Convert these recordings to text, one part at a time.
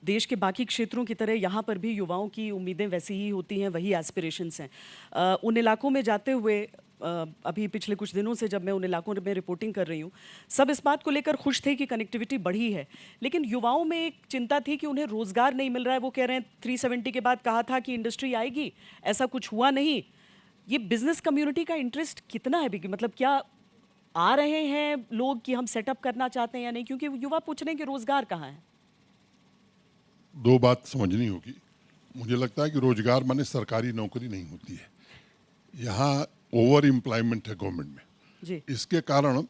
देश के बाकी क्षेत्रों की तरह यहाँ पर भी युवाओं की उम्मीदें वैसी ही होती हैं, वही एस्पिरेशंस हैं। उन इलाकों में जाते हुए अभी पिछले कुछ दिनों से जब मैं उन इलाकों में रिपोर्टिंग कर रही हूँ, सब इस बात को लेकर खुश थे कि कनेक्टिविटी बढ़ी है, लेकिन युवाओं में एक चिंता थी कि उन्हें रोजगार नहीं मिल रहा है। वो कह रहे हैं 370 के बाद कहा था कि इंडस्ट्री आएगी, ऐसा कुछ हुआ नहीं। ये बिजनेस कम्युनिटी का इंटरेस्ट कितना है भी, मतलब क्या आ रहे हैं लोग कि हम सेटअप करना चाहते हैं या नहीं, क्योंकि युवा पूछ रहे हैं कि रोजगार कहाँ है। दो बात समझनी होगी। मुझे लगता है कि रोजगार माने सरकारी नौकरी नहीं होती है, यहाँ ओवर एम्प्लॉयमेंट है गवर्नमेंट में जी। इसके कारण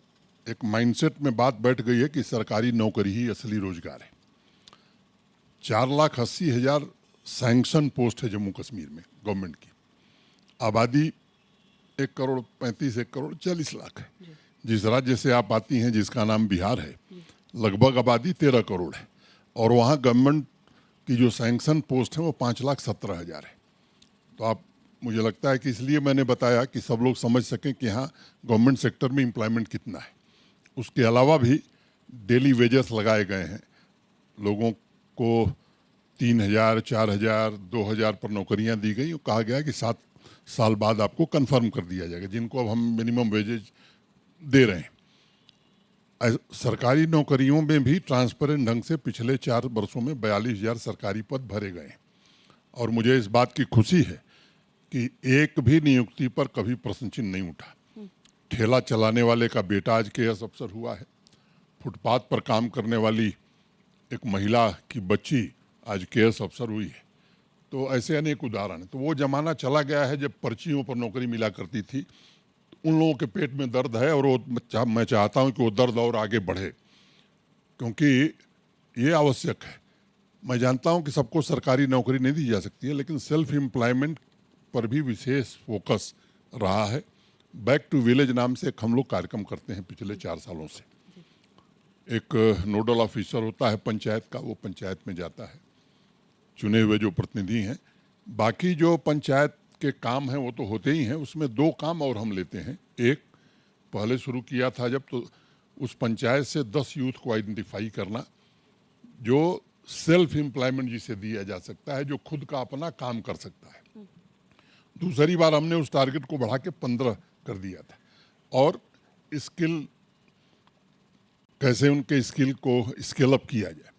एक माइंडसेट में बात बैठ गई है कि सरकारी नौकरी ही असली रोजगार है। 4,80,000 सैंक्शन पोस्ट है जम्मू कश्मीर में गवर्नमेंट की। आबादी 1,35,1,40,00,000 है। जिस राज्य से आप आती हैं जिसका नाम बिहार है, लगभग आबादी 13 करोड़ है और वहाँ गवर्नमेंट की जो सैंक्शन पोस्ट है वो 5,17,000 है। तो आप, मुझे लगता है कि इसलिए मैंने बताया कि सब लोग समझ सकें कि हाँ गवर्नमेंट सेक्टर में एम्प्लॉयमेंट कितना है। उसके अलावा भी डेली वेजेस लगाए गए हैं, लोगों को 3,000, 4,000, 2,000 पर नौकरियां दी गई। कहा गया कि 7 साल बाद आपको कंफर्म कर दिया जाएगा, जिनको अब हम मिनिमम वेजेज दे रहे हैं। सरकारी नौकरियों में भी ट्रांसपेरेंट ढंग से पिछले 4 वर्षों में 42,000 सरकारी पद भरे गए हैं और मुझे इस बात की खुशी है कि एक भी नियुक्ति पर कभी प्रश्न चिन्ह नहीं उठा। ठेला चलाने वाले का बेटा आज केएस अफसर हुआ है, फुटपाथ पर काम करने वाली एक महिला की बच्ची आज केएस अफसर हुई है। तो ऐसे अनेक उदाहरण हैं। तो वो ज़माना चला गया है जब पर्चियों पर नौकरी मिला करती थी। उन लोगों के पेट में दर्द है और वो मैं चाहता हूं कि वो दर्द और आगे बढ़े, क्योंकि ये आवश्यक है। मैं जानता हूं कि सबको सरकारी नौकरी नहीं दी जा सकती है, लेकिन सेल्फ एम्प्लॉयमेंट पर भी विशेष फोकस रहा है। बैक टू विलेज नाम से एक हम लोग कार्यक्रम करते हैं पिछले 4 सालों से। एक नोडल ऑफिसर होता है पंचायत का, वो पंचायत में जाता है, चुने हुए जो प्रतिनिधि हैं, बाकी जो पंचायत के काम हैं वो तो होते ही हैं, उसमें 2 काम और हम लेते हैं। एक पहले शुरू किया था जब, तो उस पंचायत से 10 यूथ को आइडेंटिफाई करना जो सेल्फ एम्प्लॉयमेंट जिसे दिया जा सकता है, जो खुद का अपना काम कर सकता है। दूसरी बार हमने उस टारगेट को बढ़ा के 15 कर दिया था और स्किल, कैसे उनके स्किल को स्केल अप किया जाए।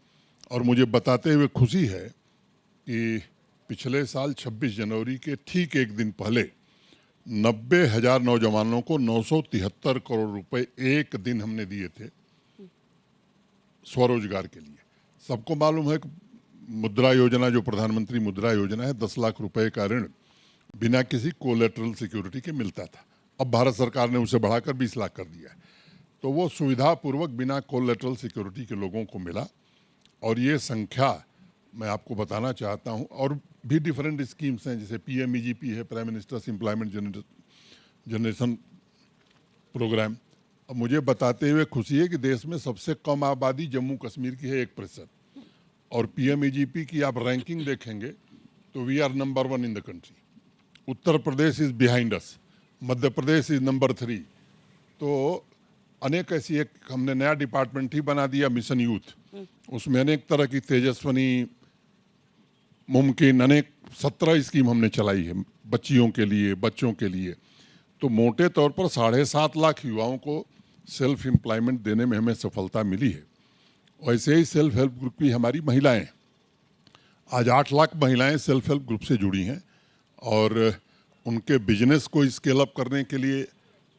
और मुझे बताते हुए खुशी है कि पिछले साल 26 जनवरी के ठीक एक दिन पहले 90,000 नौजवानों को 973 करोड़ रुपए एक दिन हमने दिए थे स्वरोजगार के लिए। सबको मालूम है कि मुद्रा योजना, जो प्रधानमंत्री मुद्रा योजना है, 10 लाख रुपए का ऋण बिना किसी कोलेटरल सिक्योरिटी के मिलता था। अब भारत सरकार ने उसे बढ़ाकर 20 लाख कर दिया है। तो वो सुविधापूर्वक बिना कोलेटरल सिक्योरिटी के लोगों को मिला और ये संख्या मैं आपको बताना चाहता हूँ। और भी डिफरेंट स्कीम्स हैं, जैसे PMEGP है, prime minister's employment generation programme. अब मुझे बताते हुए खुशी है कि देश में सबसे कम आबादी जम्मू कश्मीर की है, 1%। और PMEGP की आप रैंकिंग देखेंगे तो we are number 1 in the country. Uttar Pradesh is behind us, Madhya Pradesh is number 3। तो अनेक ऐसी, एक हमने नया डिपार्टमेंट ही बना दिया, मिशन यूथ। उसमें अनेक तरह की तेजस्विनी, मुमकिन, अनेक 17 स्कीम हमने चलाई है बच्चियों के लिए, बच्चों के लिए। तो मोटे तौर पर 7.5 लाख युवाओं को सेल्फ एम्प्लॉयमेंट देने में हमें सफलता मिली है। वैसे ही सेल्फ हेल्प ग्रुप की हमारी महिलाएं, आज 8 लाख महिलाएं सेल्फ हेल्प ग्रुप से जुड़ी हैं और उनके बिजनेस को स्केल अप करने के लिए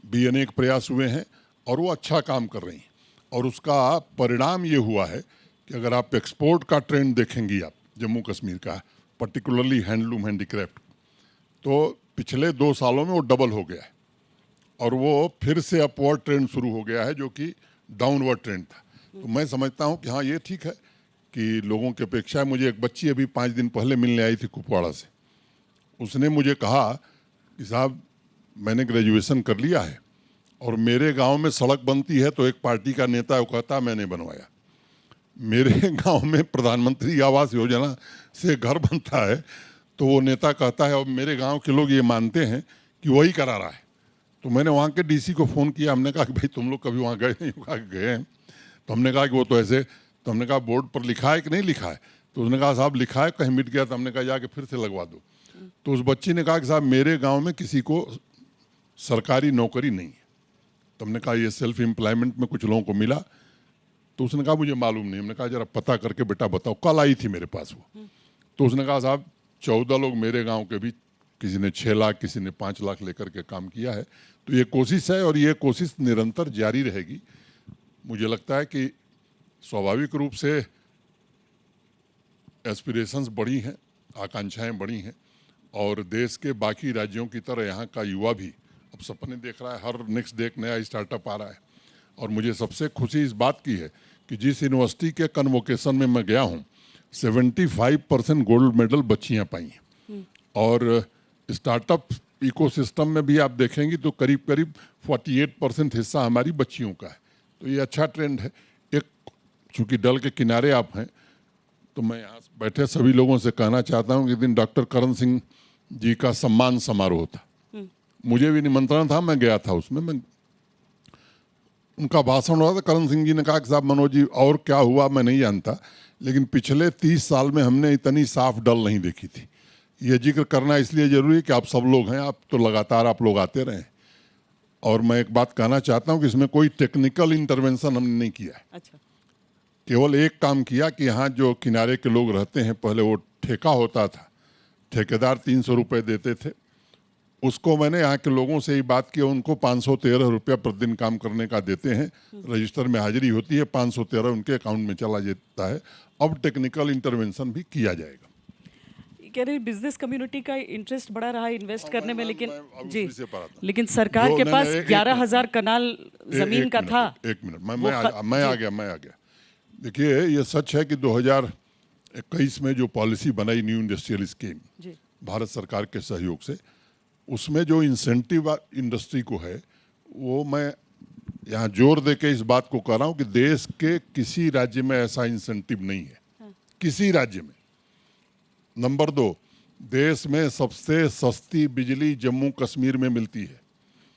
भी अनेक प्रयास हुए हैं और वो अच्छा काम कर रही हैं। और उसका परिणाम ये हुआ है कि अगर आप एक्सपोर्ट का ट्रेंड देखेंगी आप जम्मू कश्मीर का, पर्टिकुलरली हैंडलूम, हैंडीक्राफ्ट, तो पिछले 2 सालों में वो डबल हो गया है और वो फिर से अपवर्ड ट्रेंड शुरू हो गया है, जो कि डाउनवर्ड ट्रेंड था। तो मैं समझता हूँ कि हाँ ये ठीक है कि लोगों की अपेक्षा है। मुझे एक बच्ची अभी 5 दिन पहले मिलने आई थी कुपवाड़ा से। उसने मुझे कहा कि साहब मैंने ग्रेजुएशन कर लिया है और मेरे गांव में सड़क बनती है तो एक पार्टी का नेता वो कहता मैंने बनवाया, मेरे गांव में प्रधानमंत्री आवास योजना से घर बनता है तो वो नेता कहता है और मेरे गांव के लोग ये मानते हैं कि वही करा रहा है। तो मैंने वहाँ के DC को फ़ोन किया, हमने कहा कि भाई तुम लोग कभी वहाँ गए नहीं? कहा कि गए हैं। तो हमने कहा कि वो तो ऐसे, तो हमने कहा बोर्ड पर लिखा है कि नहीं लिखा है? तो तो उसने कहा साहब लिखा है, कहीं मिट गया, तो हमने कहा जाके फिर से लगवा दो। तो उस बच्ची ने कहा कि साहब मेरे गांव में किसी को सरकारी नौकरी नहीं है। तो हमने कहा ये सेल्फ एम्प्लॉयमेंट में कुछ लोगों को मिला? तो उसने कहा मुझे मालूम नहीं। हमने कहा जरा पता करके बेटा बताओ। कल आई थी मेरे पास वो। तो उसने कहा साहब 14 लोग मेरे गांव के भी, किसी ने 6 लाख, किसी ने 5 लाख लेकर के काम किया है। तो ये कोशिश है और ये कोशिश निरंतर जारी रहेगी। मुझे लगता है कि स्वाभाविक रूप से एस्पिरेशंस बड़ी हैं, आकांक्षाएं बड़ी हैं, और देश के बाकी राज्यों की तरह यहाँ का युवा भी अब सपने देख रहा है। हर नेक्स्ट डे एक नया स्टार्टअप आ रहा है। और मुझे सबसे खुशी इस बात की है कि जिस यूनिवर्सिटी के कन्वोकेशन में मैं गया हूँ 75% गोल्ड मेडल बच्चियाँ पाई हैं। और स्टार्टअप इकोसिस्टम में भी आप देखेंगी तो करीब करीब 48% हिस्सा हमारी बच्चियों का है। तो ये अच्छा ट्रेंड है। एक चूँकि डल के किनारे आप हैं, तो मैं यहाँ बैठे सभी लोगों से कहना चाहता हूँ कि दिन डॉक्टर करण सिंह जी का सम्मान समारोह था। मुझे भी निमंत्रण था, मैं गया था उसमें। मैं उनका भाषण हुआ था। करण सिंह जी ने कहा कि साहब मनोज जी और क्या हुआ मैं नहीं जानता, लेकिन पिछले 30 साल में हमने इतनी साफ डल नहीं देखी थी। ये जिक्र करना इसलिए जरूरी है कि आप सब लोग हैं, आप तो लगातार आप लोग आते रहे। और मैं एक बात कहना चाहता हूँ कि इसमें कोई टेक्निकल इंटरवेंशन हमने नहीं किया है। अच्छा। केवल एक काम किया कि यहाँ जो किनारे के लोग रहते हैं, पहले वो ठेका होता था, ठेकेदार 300 रुपये देते थे। उसको मैंने यहाँ के लोगों से ही बात की, उनको 513 रुपया प्रतिदिन काम करने का देते हैं। रजिस्टर में हाजिरी होती है, 513 उनके अकाउंट में चला जाता है। अब टेक्निकल इंटरवेंशन भी किया जाएगा। कह रहे बिजनेस कम्युनिटी का इंटरेस्ट बड़ा रहा इन्वेस्ट करने में, लेकिन अब जी, उसी से पढ़ा था। लेकिन सरकार के पास 11,000 कनाल जमीन का था। एक मिनट, मैं आ गया। देखिए ये सच है कि 2021 में जो पॉलिसी बनाई न्यू इंडस्ट्रियल स्कीम भारत सरकार के सहयोग से, उसमें जो इंसेंटिव इंडस्ट्री को है, वो मैं यहाँ जोर दे के इस बात को कह रहा हूँ कि देश के किसी राज्य में ऐसा इंसेंटिव नहीं है। किसी राज्य में। नंबर 2, देश में सबसे सस्ती बिजली जम्मू कश्मीर में मिलती है।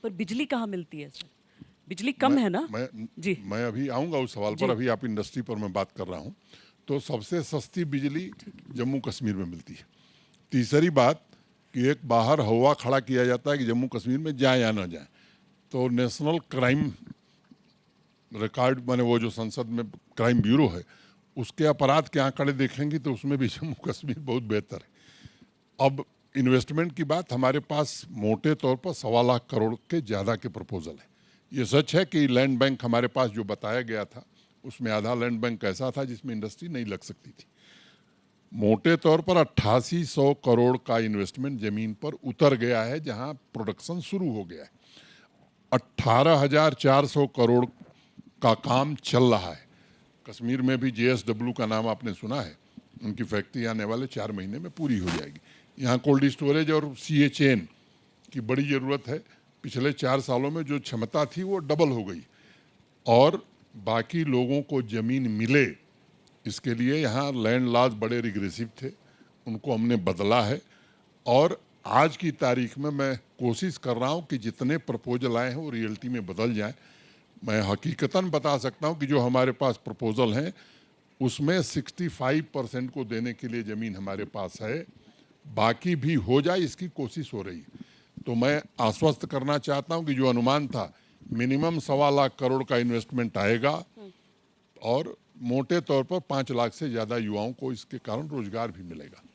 पर बिजली कहाँ मिलती है सर? बिजली कम है ना? मैं अभी आऊँगा उस सवाल पर। अभी आप इंडस्ट्री पर मैं बात कर रहा हूँ। तो सबसे सस्ती बिजली जम्मू कश्मीर में मिलती है। तीसरी बात कि एक बाहर हवा खड़ा किया जाता है कि जम्मू कश्मीर में जाए या ना जाए, तो नेशनल क्राइम रिकॉर्ड माने वो जो संसद में क्राइम ब्यूरो है, उसके अपराध के आंकड़े देखेंगे तो उसमें भी जम्मू कश्मीर बहुत बेहतर है। अब इन्वेस्टमेंट की बात, हमारे पास मोटे तौर पर 1.25 लाख करोड़ के ज़्यादा के प्रपोजल है। ये सच है कि लैंड बैंक हमारे पास जो बताया गया था, उसमें आधा लैंड बैंक ऐसा था जिसमें इंडस्ट्री नहीं लग सकती थी। मोटे तौर पर 8800 करोड़ का इन्वेस्टमेंट जमीन पर उतर गया है, जहां प्रोडक्शन शुरू हो गया है। 18,400 करोड़ का काम चल रहा है। कश्मीर में भी JSW का नाम आपने सुना है, उनकी फैक्ट्री आने वाले 4 महीने में पूरी हो जाएगी। यहाँ कोल्ड स्टोरेज और CA चेन की बड़ी ज़रूरत है। पिछले 4 सालों में जो क्षमता थी वो डबल हो गई। और बाकी लोगों को ज़मीन मिले, इसके लिए यहाँ लैंड लॉज बड़े रिग्रेसिव थे, उनको हमने बदला है। और आज की तारीख में मैं कोशिश कर रहा हूँ कि जितने प्रपोजल आए हैं वो रियलिटी में बदल जाएं। मैं हकीकतन बता सकता हूँ कि जो हमारे पास प्रपोजल हैं उसमें 65% को देने के लिए ज़मीन हमारे पास है, बाकी भी हो जाए इसकी कोशिश हो रही है। तो मैं आश्वस्त करना चाहता हूँ कि जो अनुमान था मिनिमम 1.25 लाख करोड़ का इन्वेस्टमेंट आएगा, और मोटे तौर पर 5 लाख से ज़्यादा युवाओं को इसके कारण रोजगार भी मिलेगा।